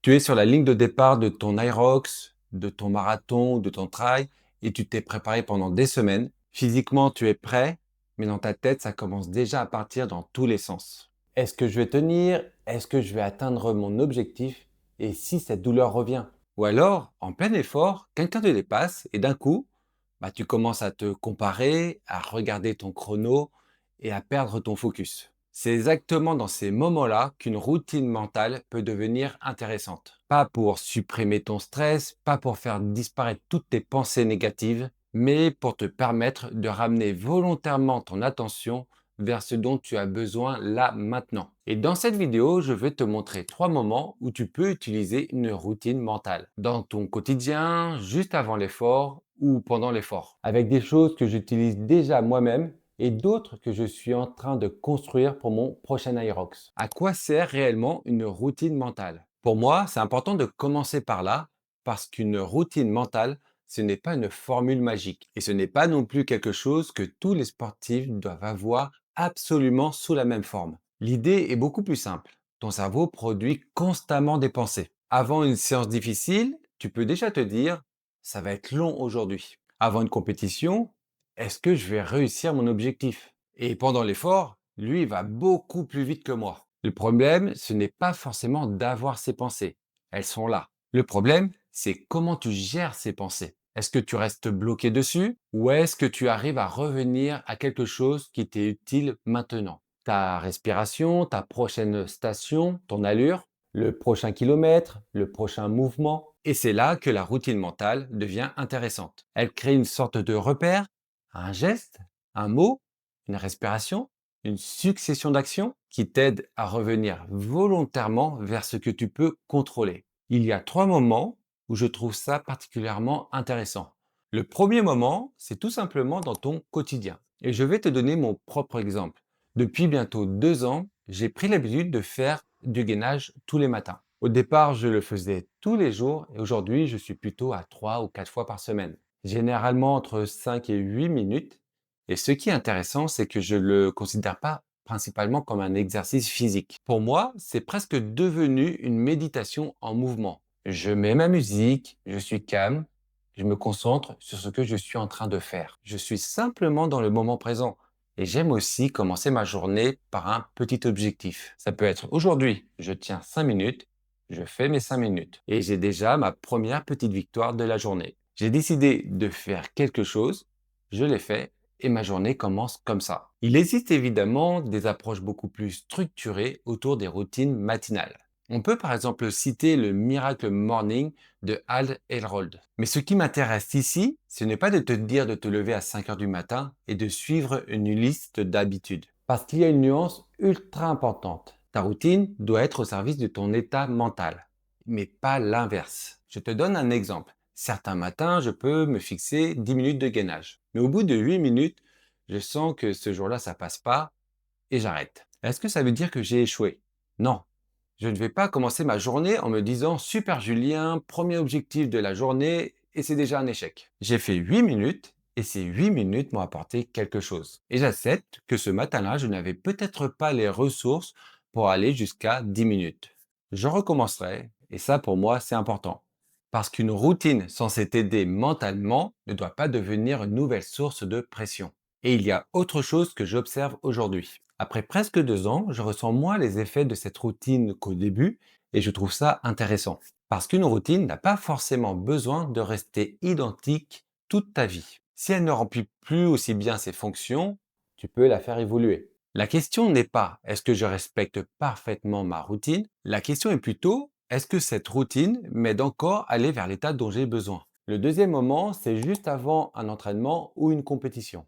Tu es sur la ligne de départ de ton Irox, de ton marathon, de ton trail, et tu t'es préparé pendant des semaines. Physiquement, tu es prêt, mais dans ta tête, ça commence déjà à partir dans tous les sens. Est-ce que je vais tenir? Est-ce que je vais atteindre mon objectif? Et si cette douleur revient? Ou alors, en plein effort, quelqu'un te dépasse et d'un coup, tu commences à te comparer, à regarder ton chrono et à perdre ton focus. C'est exactement dans ces moments-là qu'une routine mentale peut devenir intéressante. Pas pour supprimer ton stress, pas pour faire disparaître toutes tes pensées négatives, mais pour te permettre de ramener volontairement ton attention vers ce dont tu as besoin là maintenant. Et dans cette vidéo, je vais te montrer 3 moments où tu peux utiliser une routine mentale. Dans ton quotidien, juste avant l'effort ou pendant l'effort. Avec des choses que j'utilise déjà moi-même et d'autres que je suis en train de construire pour mon prochain Irox. À quoi sert réellement une routine mentale? Pour moi, c'est important de commencer par là parce qu'une routine mentale, ce n'est pas une formule magique et ce n'est pas non plus quelque chose que tous les sportifs doivent avoir absolument sous la même forme. L'idée est beaucoup plus simple. Ton cerveau produit constamment des pensées. Avant une séance difficile, tu peux déjà te dire, ça va être long aujourd'hui. Avant une compétition, est-ce que je vais réussir mon objectif? Et pendant l'effort, lui, il va beaucoup plus vite que moi. Le problème, ce n'est pas forcément d'avoir ces pensées. Elles sont là. Le problème, c'est comment tu gères ces pensées. Est-ce que tu restes bloqué dessus ou est-ce que tu arrives à revenir à quelque chose qui t'est utile maintenant? Ta respiration, ta prochaine station, ton allure, le prochain kilomètre, le prochain mouvement. Et c'est là que la routine mentale devient intéressante. Elle crée une sorte de repère, un geste, un mot, une respiration, une succession d'actions qui t'aident à revenir volontairement vers ce que tu peux contrôler. Il y a 3 moments où je trouve ça particulièrement intéressant. Le premier moment, c'est tout simplement dans ton quotidien. Et je vais te donner mon propre exemple. Depuis bientôt 2 ans, j'ai pris l'habitude de faire du gainage tous les matins. Au départ, je le faisais tous les jours et aujourd'hui, je suis plutôt à 3 ou 4 fois par semaine. Généralement entre 5 et 8 minutes. Et ce qui est intéressant, c'est que je ne le considère pas principalement comme un exercice physique. Pour moi, c'est presque devenu une méditation en mouvement. Je mets ma musique, je suis calme, je me concentre sur ce que je suis en train de faire. Je suis simplement dans le moment présent. Et j'aime aussi commencer ma journée par un petit objectif. Ça peut être aujourd'hui, je tiens 5 minutes, je fais mes 5 minutes. Et j'ai déjà ma première petite victoire de la journée. J'ai décidé de faire quelque chose, je l'ai fait et ma journée commence comme ça. Il existe évidemment des approches beaucoup plus structurées autour des routines matinales. On peut par exemple citer le Miracle Morning de Hal Elrod. Mais ce qui m'intéresse ici, ce n'est pas de te dire de te lever à 5 heures du matin et de suivre une liste d'habitudes. Parce qu'il y a une nuance ultra importante. Ta routine doit être au service de ton état mental, mais pas l'inverse. Je te donne un exemple. Certains matins, je peux me fixer 10 minutes de gainage. Mais au bout de 8 minutes, je sens que ce jour-là, ça passe pas et j'arrête. Est-ce que ça veut dire que j'ai échoué? Non. Je ne vais pas commencer ma journée en me disant super Julien, premier objectif de la journée et c'est déjà un échec. J'ai fait 8 minutes et ces 8 minutes m'ont apporté quelque chose. Et j'accepte que ce matin-là, je n'avais peut-être pas les ressources pour aller jusqu'à 10 minutes. Je recommencerai et ça pour moi c'est important. Parce qu'une routine censée t'aider mentalement ne doit pas devenir une nouvelle source de pression. Et il y a autre chose que j'observe aujourd'hui. Après presque 2 ans, je ressens moins les effets de cette routine qu'au début et je trouve ça intéressant. Parce qu'une routine n'a pas forcément besoin de rester identique toute ta vie. Si elle ne remplit plus aussi bien ses fonctions, tu peux la faire évoluer. La question n'est pas est-ce que je respecte parfaitement ma routine? La question est plutôt est-ce que cette routine m'aide encore à aller vers l'état dont j'ai besoin? Le deuxième moment, c'est juste avant un entraînement ou une compétition.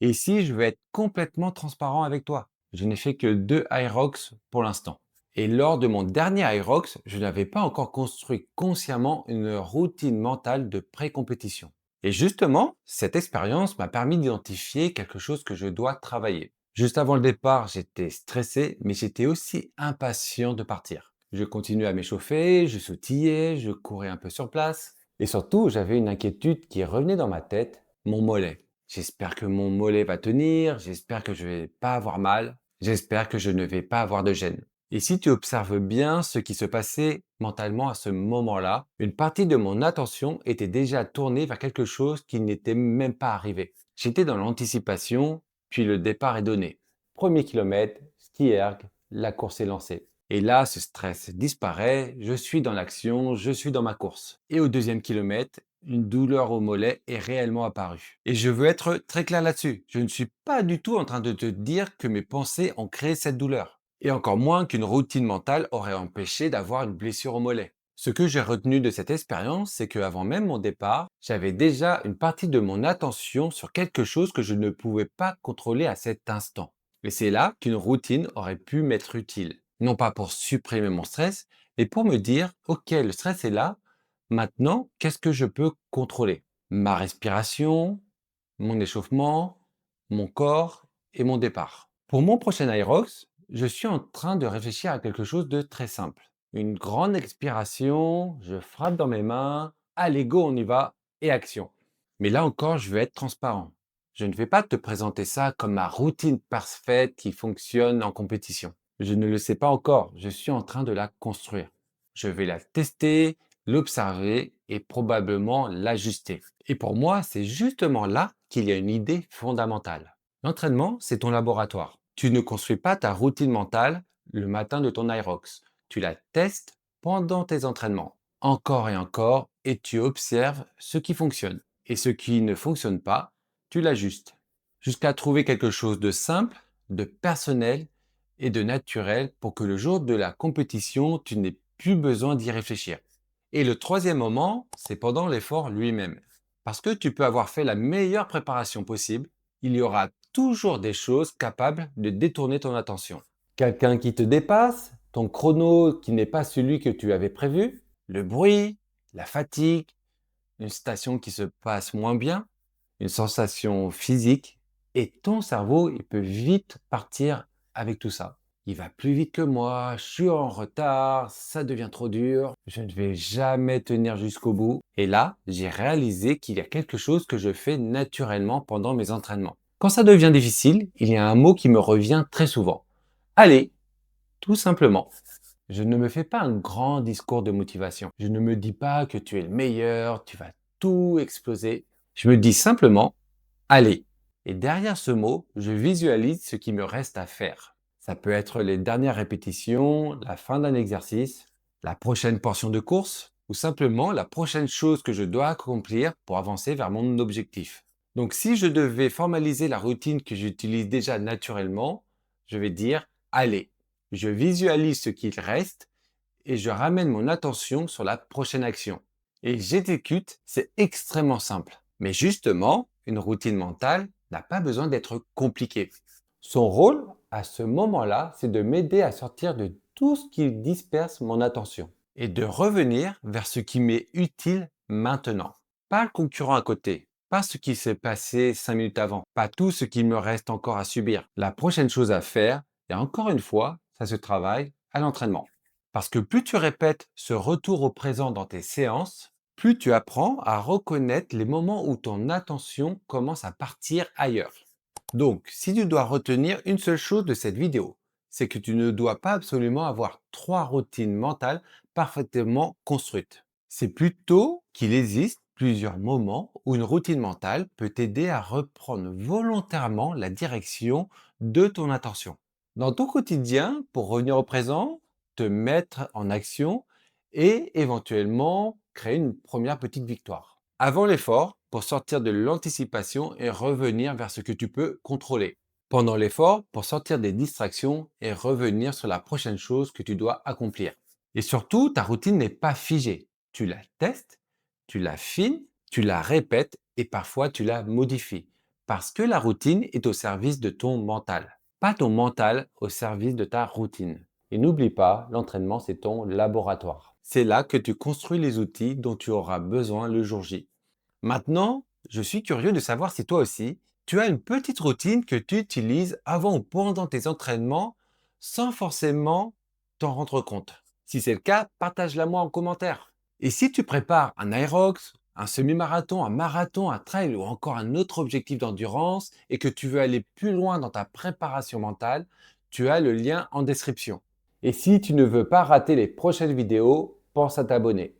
Et ici, je vais être complètement transparent avec toi. Je n'ai fait que 2 Irox pour l'instant. Et lors de mon dernier Irox, je n'avais pas encore construit consciemment une routine mentale de pré-compétition. Et justement, cette expérience m'a permis d'identifier quelque chose que je dois travailler. Juste avant le départ, j'étais stressé, mais j'étais aussi impatient de partir. Je continuais à m'échauffer, je sautillais, je courais un peu sur place. Et surtout, j'avais une inquiétude qui revenait dans ma tête, mon mollet. J'espère que mon mollet va tenir, j'espère que je vais pas avoir mal, j'espère que je ne vais pas avoir de gêne. Et si tu observes bien ce qui se passait mentalement à ce moment-là, une partie de mon attention était déjà tournée vers quelque chose qui n'était même pas arrivé. J'étais dans l'anticipation, puis le départ est donné. Premier kilomètre, ski erg, la course est lancée. Et là, ce stress disparaît, je suis dans l'action, je suis dans ma course. Et au deuxième kilomètre, une douleur au mollet est réellement apparue. Et je veux être très clair là-dessus. Je ne suis pas du tout en train de te dire que mes pensées ont créé cette douleur. Et encore moins qu'une routine mentale aurait empêché d'avoir une blessure au mollet. Ce que j'ai retenu de cette expérience, c'est qu'avant même mon départ, j'avais déjà une partie de mon attention sur quelque chose que je ne pouvais pas contrôler à cet instant. Et c'est là qu'une routine aurait pu m'être utile. Non pas pour supprimer mon stress, mais pour me dire, ok, le stress est là, maintenant, qu'est-ce que je peux contrôler? Ma respiration, mon échauffement, mon corps et mon départ. Pour mon prochain Aerox, je suis en train de réfléchir à quelque chose de très simple. Une grande expiration, je frappe dans mes mains, allez go, on y va, et action. Mais là encore, je veux être transparent. Je ne vais pas te présenter ça comme ma routine parfaite qui fonctionne en compétition. Je ne le sais pas encore, je suis en train de la construire. Je vais la tester, l'observer et probablement l'ajuster. Et pour moi, c'est justement là qu'il y a une idée fondamentale. L'entraînement, c'est ton laboratoire. Tu ne construis pas ta routine mentale le matin de ton Irox. Tu la testes pendant tes entraînements, encore et tu observes ce qui fonctionne. Et ce qui ne fonctionne pas, tu l'ajustes. Jusqu'à trouver quelque chose de simple, de personnel et de naturel pour que le jour de la compétition, tu n'aies plus besoin d'y réfléchir. Et le troisième moment, c'est pendant l'effort lui-même. Parce que tu peux avoir fait la meilleure préparation possible, il y aura toujours des choses capables de détourner ton attention. Quelqu'un qui te dépasse, ton chrono qui n'est pas celui que tu avais prévu, le bruit, la fatigue, une station qui se passe moins bien, une sensation physique, et ton cerveau, il peut vite partir avec tout ça. Il va plus vite que moi, je suis en retard, ça devient trop dur, je ne vais jamais tenir jusqu'au bout. Et là, j'ai réalisé qu'il y a quelque chose que je fais naturellement pendant mes entraînements. Quand ça devient difficile, il y a un mot qui me revient très souvent. Allez, tout simplement. Je ne me fais pas un grand discours de motivation. Je ne me dis pas que tu es le meilleur, tu vas tout exploser. Je me dis simplement, allez. Et derrière ce mot, je visualise ce qui me reste à faire. Ça peut être les dernières répétitions, la fin d'un exercice, la prochaine portion de course, ou simplement la prochaine chose que je dois accomplir pour avancer vers mon objectif. Donc si je devais formaliser la routine que j'utilise déjà naturellement, je vais dire, allez. Je visualise ce qu'il reste et je ramène mon attention sur la prochaine action. Et j'exécute, c'est extrêmement simple. Mais justement, une routine mentale n'a pas besoin d'être compliquée. Son rôle, à ce moment-là, c'est de m'aider à sortir de tout ce qui disperse mon attention et de revenir vers ce qui m'est utile maintenant. Pas le concurrent à côté, pas ce qui s'est passé 5 minutes avant, pas tout ce qu'il me reste encore à subir. La prochaine chose à faire, et encore une fois, ça se travaille à l'entraînement. Parce que plus tu répètes ce retour au présent dans tes séances, plus tu apprends à reconnaître les moments où ton attention commence à partir ailleurs. Donc, si tu dois retenir une seule chose de cette vidéo, c'est que tu ne dois pas absolument avoir 3 routines mentales parfaitement construites. C'est plutôt qu'il existe plusieurs moments où une routine mentale peut t'aider à reprendre volontairement la direction de ton attention. Dans ton quotidien, pour revenir au présent, te mettre en action et éventuellement créer une première petite victoire. Avant l'effort, pour sortir de l'anticipation et revenir vers ce que tu peux contrôler. Pendant l'effort, pour sortir des distractions et revenir sur la prochaine chose que tu dois accomplir. Et surtout, ta routine n'est pas figée. Tu la testes, tu l'affines, tu la répètes et parfois tu la modifies. Parce que la routine est au service de ton mental, pas ton mental au service de ta routine. Et n'oublie pas, l'entraînement, c'est ton laboratoire. C'est là que tu construis les outils dont tu auras besoin le jour J. Maintenant, je suis curieux de savoir si toi aussi, tu as une petite routine que tu utilises avant ou pendant tes entraînements sans forcément t'en rendre compte. Si c'est le cas, partage-la moi en commentaire. Et si tu prépares un Aerox, un semi-marathon, un marathon, un trail ou encore un autre objectif d'endurance et que tu veux aller plus loin dans ta préparation mentale, tu as le lien en description. Et si tu ne veux pas rater les prochaines vidéos, pense à t'abonner.